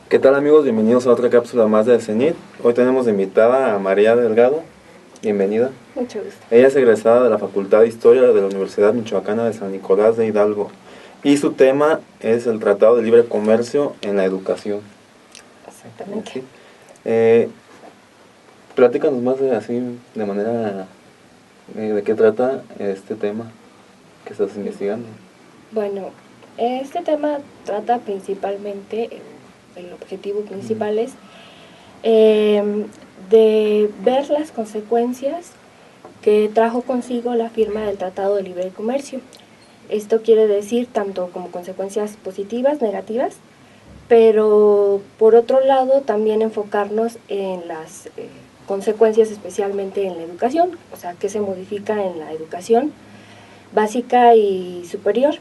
¿Qué tal, amigos? Bienvenidos a otra cápsula más de CENIT. Hoy tenemos de invitada a María Delgado. Bienvenida. Mucho gusto. Ella es egresada de la Facultad de Historia de la Universidad Michoacana de San Nicolás de Hidalgo. Y su tema es el Tratado de Libre Comercio en la Educación. Exactamente. ¿Sí? Platícanos más de manera de qué trata este tema que estás investigando. Bueno, este tema trata principalmente, el objetivo principal es de ver las consecuencias que trajo consigo la firma del Tratado de Libre Comercio. Esto quiere decir tanto como consecuencias positivas, negativas, pero por otro lado también enfocarnos en las consecuencias especialmente en la educación, o sea, qué se modifica en la educación básica y superior.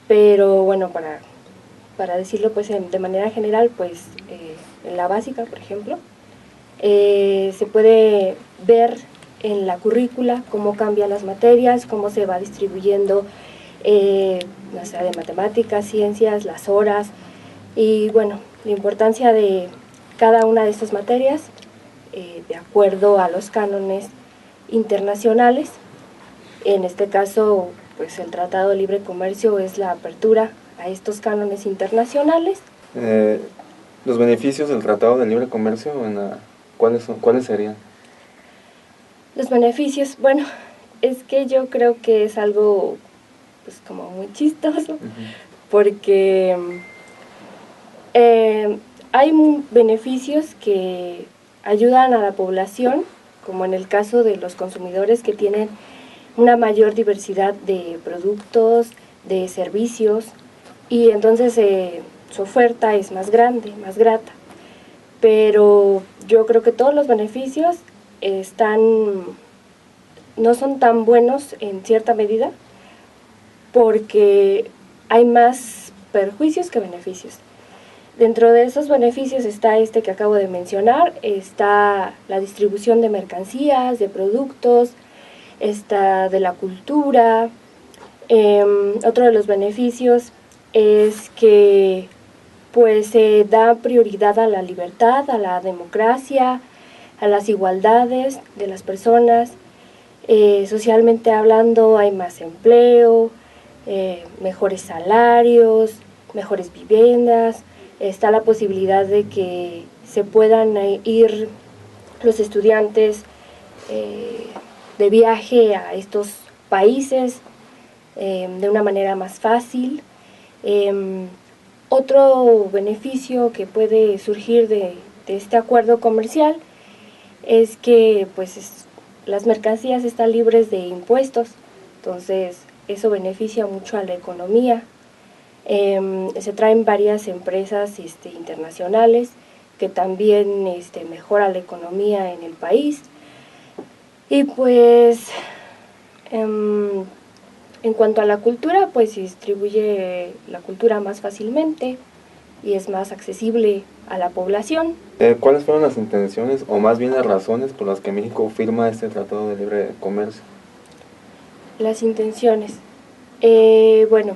Pero bueno, para decirlo pues de manera general, pues en la básica, por ejemplo, se puede ver en la currícula cómo cambian las materias, cómo se va distribuyendo, no sé, de matemáticas, ciencias, las horas, y bueno, la importancia de cada una de estas materias de acuerdo a los cánones internacionales. En este caso, pues el Tratado de Libre Comercio es la apertura a estos cánones internacionales. Los beneficios del Tratado de Libre Comercio, ¿cuáles serían? Los beneficios, bueno, es que yo creo que es algo pues como muy chistoso, porque hay beneficios que ayudan a la población, como en el caso de los consumidores que tienen una mayor diversidad de productos, de servicios, y entonces su oferta es más grande, más grata. Pero yo creo que todos los beneficios no son tan buenos en cierta medida, porque hay más perjuicios que beneficios. Dentro de esos beneficios está este que acabo de mencionar, está la distribución de mercancías, de productos, está de la cultura. Otro de los beneficios es que pues se da prioridad a la libertad, a la democracia, a las igualdades de las personas. Socialmente hablando hay más empleo, mejores salarios, mejores viviendas. Está la posibilidad de que se puedan ir los estudiantes de viaje a estos países de una manera más fácil. Otro beneficio que puede surgir de este acuerdo comercial es que pues las mercancías están libres de impuestos, entonces eso beneficia mucho a la economía. Se traen varias empresas internacionales que también mejora la economía en el país. Y pues en cuanto a la cultura, pues se distribuye la cultura más fácilmente y es más accesible a la población. ¿Cuáles fueron las intenciones o más bien las razones por las que México firma este Tratado de Libre Comercio? Las intenciones. Bueno,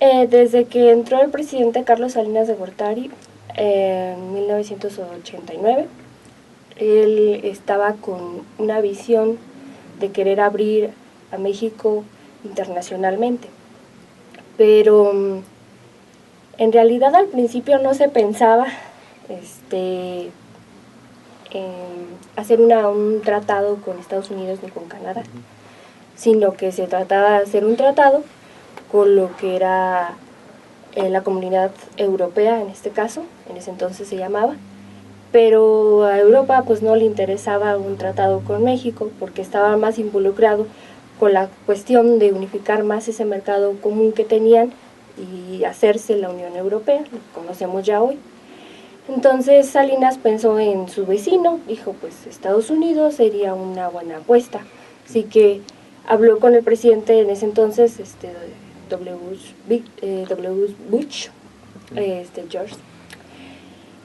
desde que entró el presidente Carlos Salinas de Gortari en 1989, él estaba con una visión de querer abrir a México internacionalmente, pero en realidad al principio no se pensaba en hacer un tratado con Estados Unidos ni con Canadá, sino que se trataba de hacer un tratado con lo que era la Comunidad Europea, en este caso, en ese entonces se llamaba, pero a Europa pues no le interesaba un tratado con México porque estaba más involucrado con la cuestión de unificar más ese mercado común que tenían y hacerse la Unión Europea, lo que conocemos ya hoy. Entonces Salinas pensó en su vecino, dijo pues Estados Unidos sería una buena apuesta, así que habló con el presidente en ese entonces, W. Bush, George,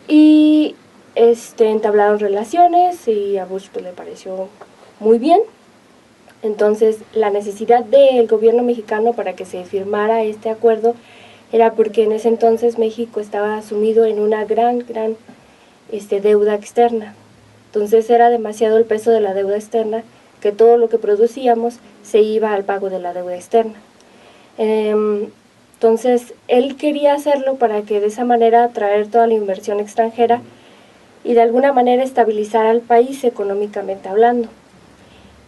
y entablaron relaciones y a Bush pues, le pareció muy bien. Entonces la necesidad del gobierno mexicano para que se firmara este acuerdo era porque en ese entonces México estaba sumido en una gran deuda externa. Entonces era demasiado el peso de la deuda externa que todo lo que producíamos se iba al pago de la deuda externa. Entonces él quería hacerlo para que de esa manera atraer toda la inversión extranjera y de alguna manera estabilizar al país económicamente hablando.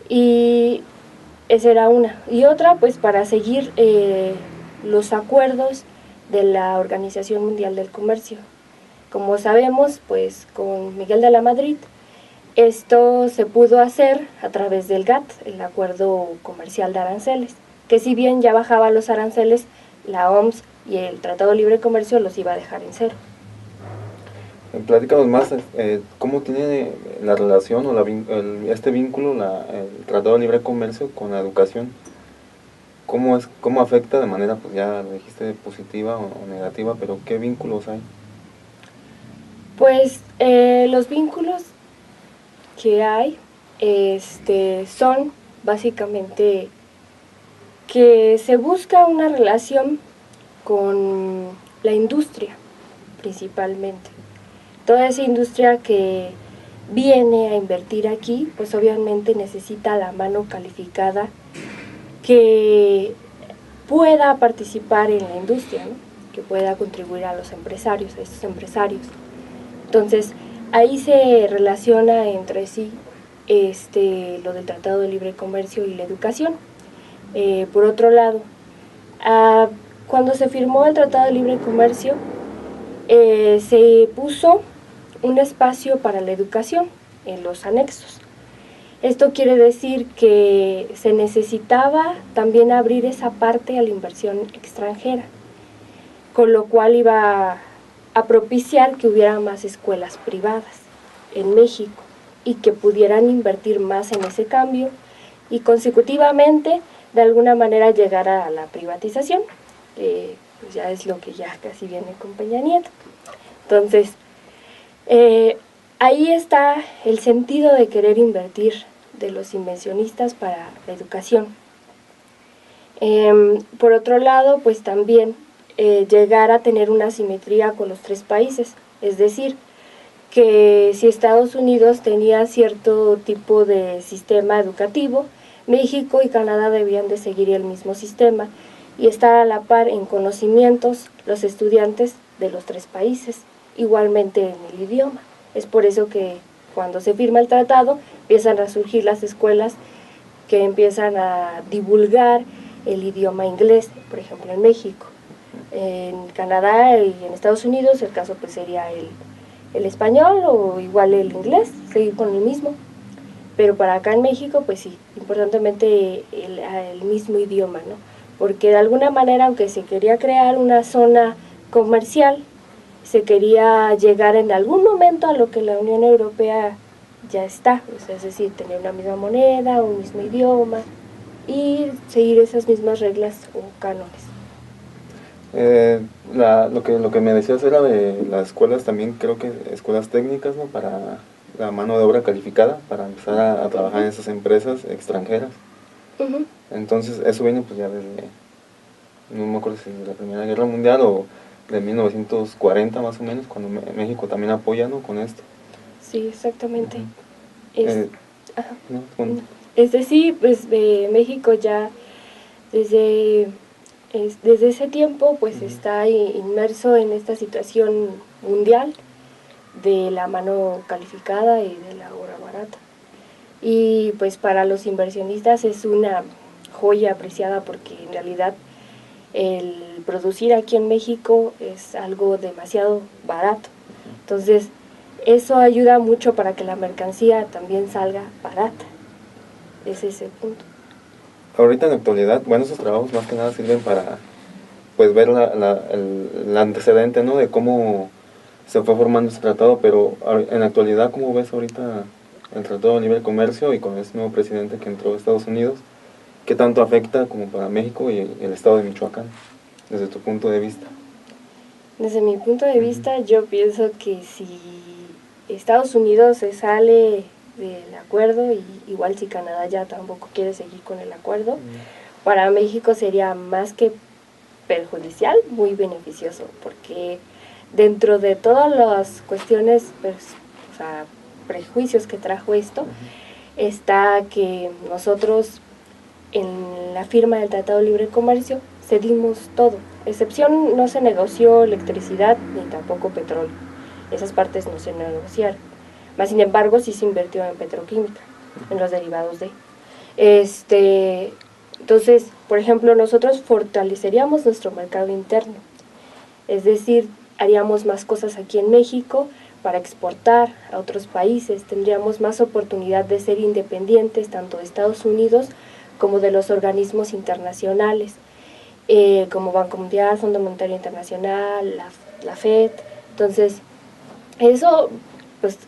Y esa era una. Y otra, pues para seguir los acuerdos de la Organización Mundial del Comercio. Como sabemos, pues con Miguel de la Madrid, esto se pudo hacer a través del GATT, el Acuerdo Comercial de Aranceles, que si bien ya bajaba los aranceles, la OMS y el Tratado de Libre Comercio los iba a dejar en cero. Platícanos más, ¿cómo tiene la relación o este vínculo, el Tratado de Libre Comercio con la educación? ¿Cómo afecta de manera, pues ya lo dijiste, positiva o negativa, pero qué vínculos hay? Pues los vínculos que hay son básicamente que se busca una relación con la industria principalmente. Toda esa industria que viene a invertir aquí, pues obviamente necesita la mano calificada que pueda participar en la industria, ¿no? Que pueda contribuir a los empresarios, a estos empresarios. Entonces, ahí se relaciona entre sí lo del Tratado de Libre Comercio y la educación. Por otro lado, cuando se firmó el Tratado de Libre Comercio, se puso un espacio para la educación en los anexos. Esto quiere decir que se necesitaba también abrir esa parte a la inversión extranjera, con lo cual iba a propiciar que hubiera más escuelas privadas en México y que pudieran invertir más en ese cambio y consecutivamente de alguna manera llegar a la privatización, pues ya es lo que ya casi viene con Peña Nieto. Entonces, ahí está el sentido de querer invertir de los inversionistas para la educación. Por otro lado, pues también llegar a tener una simetría con los tres países, es decir, que si Estados Unidos tenía cierto tipo de sistema educativo, México y Canadá debían de seguir el mismo sistema y estar a la par en conocimientos los estudiantes de los tres países, igualmente en el idioma. Es por eso que cuando se firma el tratado empiezan a surgir las escuelas que empiezan a divulgar el idioma inglés, por ejemplo en México. En Canadá y en Estados Unidos el caso pues sería el español o igual el inglés, seguir con el mismo. Pero para acá en México, pues sí, importantemente el mismo idioma, ¿no? Porque de alguna manera, aunque se quería crear una zona comercial, se quería llegar en algún momento a lo que la Unión Europea ya está, o sea, es decir, tener una misma moneda, un mismo idioma y seguir esas mismas reglas o cánones. Lo que me decías era de las escuelas también, creo que escuelas técnicas, ¿no? Para la mano de obra calificada, para empezar a trabajar en esas empresas extranjeras. Uh-huh. Entonces, eso viene pues ya desde, no me acuerdo si de la Primera Guerra Mundial o de 1940 más o menos, cuando México también apoya, ¿no? Con esto. Sí, exactamente. Uh-huh. No, bueno. Es decir, pues México ya desde ese tiempo pues está inmerso en esta situación mundial de la mano calificada y de la obra barata. Y pues para los inversionistas es una joya apreciada porque en realidad el producir aquí en México es algo demasiado barato. Entonces eso ayuda mucho para que la mercancía también salga barata. Ese es el punto. Ahorita en la actualidad, bueno, esos trabajos más que nada sirven para pues ver el antecedente, ¿no? De cómo se fue formando ese tratado, pero en la actualidad, ¿cómo ves ahorita el Tratado de Libre Comercio y con este nuevo presidente que entró a Estados Unidos? ¿Qué tanto afecta como para México y el estado de Michoacán, desde tu punto de vista? Desde mi punto de vista, yo pienso que si Estados Unidos se sale del acuerdo, y igual si Canadá ya tampoco quiere seguir con el acuerdo, para México sería más que perjudicial, muy beneficioso, porque dentro de todas las cuestiones, pues, o sea, prejuicios que trajo esto, está que nosotros en la firma del Tratado de Libre Comercio cedimos todo, excepción no se negoció electricidad ni tampoco petróleo, esas partes no se negociaron, más sin embargo sí se invirtió en petroquímica, en los derivados de entonces, por ejemplo, nosotros fortaleceríamos nuestro mercado interno, es decir, haríamos más cosas aquí en México para exportar a otros países, tendríamos más oportunidad de ser independientes tanto de Estados Unidos como de los organismos internacionales, como Banco Mundial, Fondo Monetario Internacional, la FED. Entonces, eso, pues,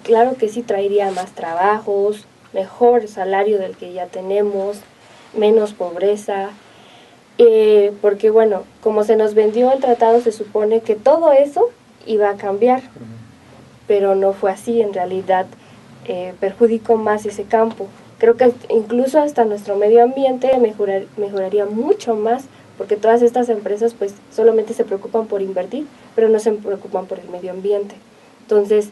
claro que sí traería más trabajos, mejor salario del que ya tenemos, menos pobreza, porque bueno, como se nos vendió el tratado, se supone que todo eso iba a cambiar, pero no fue así, en realidad perjudicó más ese campo. Creo que incluso hasta nuestro medio ambiente mejoraría mucho más, porque todas estas empresas pues solamente se preocupan por invertir, pero no se preocupan por el medio ambiente. Entonces,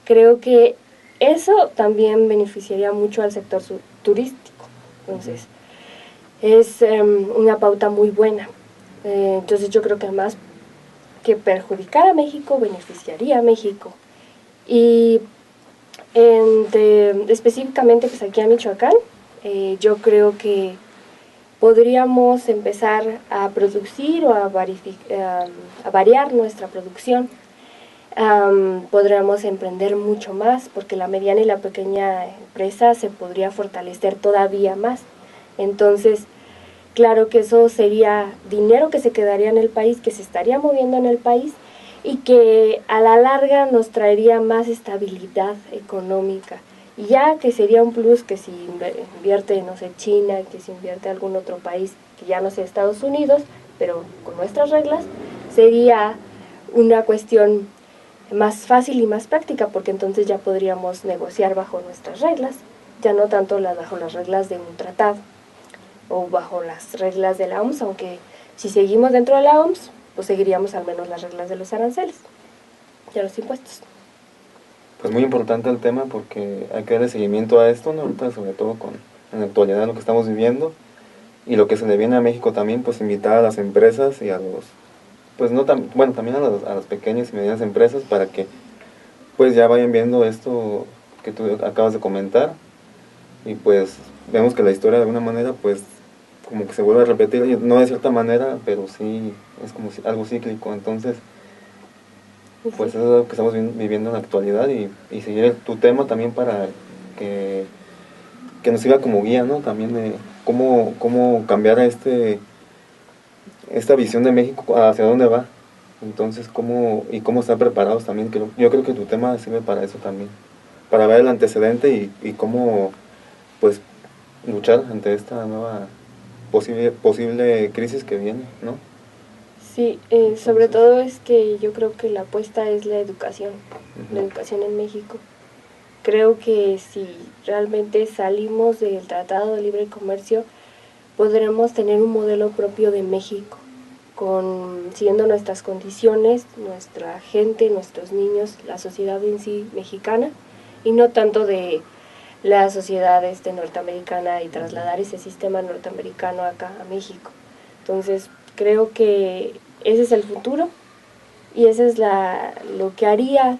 creo que eso también beneficiaría mucho al sector turístico. Entonces, es una pauta muy buena. Entonces, yo creo que más que perjudicar a México, beneficiaría a México. Y específicamente pues aquí a Michoacán, yo creo que podríamos empezar a producir o a variar nuestra producción. Podríamos emprender mucho más porque la mediana y la pequeña empresa se podría fortalecer todavía más. Entonces, claro que eso sería dinero que se quedaría en el país, que se estaría moviendo en el país y que a la larga nos traería más estabilidad económica. Y ya que sería un plus que si invierte, no sé, China, que si invierte algún otro país, que ya no sea Estados Unidos, pero con nuestras reglas, sería una cuestión más fácil y más práctica, porque entonces ya podríamos negociar bajo nuestras reglas, ya no tanto bajo las reglas de un tratado o bajo las reglas de la OMS, aunque si seguimos dentro de la OMS, pues seguiríamos al menos las reglas de los aranceles y a los impuestos. Pues muy importante el tema porque hay que darle seguimiento a esto, ¿no? Ahorita sobre todo en la actualidad lo que estamos viviendo y lo que se le viene a México también, pues invitar a las empresas y a los, pues no bueno, también a las pequeñas y medianas empresas para que pues ya vayan viendo esto que tú acabas de comentar y pues vemos que la historia de alguna manera pues como que se vuelve a repetir, no de cierta manera, pero sí es como algo cíclico, entonces pues eso es lo que estamos viviendo en la actualidad y seguir tu tema también para que nos sirva como guía, ¿no? También de cómo cambiar esta visión de México hacia dónde va. Entonces, cómo estar preparados también. Yo creo que tu tema sirve para eso también, para ver el antecedente y cómo pues luchar ante esta nueva posible crisis que viene, ¿no? Sí, sobre todo es que yo creo que la apuesta es la educación en México. Creo que si realmente salimos del Tratado de Libre Comercio, podremos tener un modelo propio de México, siguiendo nuestras condiciones, nuestra gente, nuestros niños, la sociedad en sí mexicana, y no tanto de la sociedad norteamericana y trasladar ese sistema norteamericano acá a México. Entonces, creo que ese es el futuro y ese es lo que haría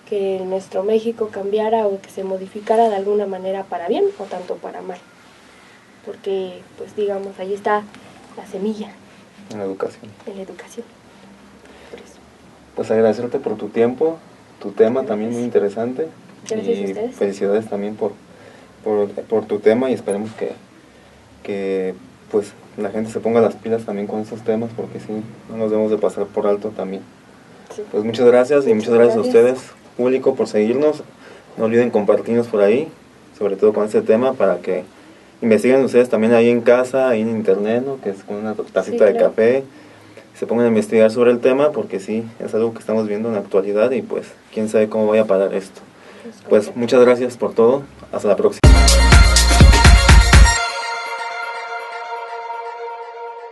que nuestro México cambiara o que se modificara de alguna manera para bien o tanto para mal. Porque, pues digamos, ahí está la semilla. En la educación. En la educación. Por eso. Pues agradecerte por tu tiempo, tu tema Gracias. También muy interesante. Gracias y a ustedes. Felicidades también por tu tema y esperemos que pues la gente se ponga las pilas también con esos temas porque sí, no nos debemos de pasar por alto también. Sí. Pues muchas gracias y muchas gracias a ustedes, público, por seguirnos. No olviden compartirnos por ahí, sobre todo con este tema, para que investiguen ustedes también ahí en casa, ahí en internet, ¿no? Que es con una tacita de café, se pongan a investigar sobre el tema porque sí, es algo que estamos viendo en la actualidad y pues quién sabe cómo vaya a parar esto. Pues muchas gracias por todo, hasta la próxima.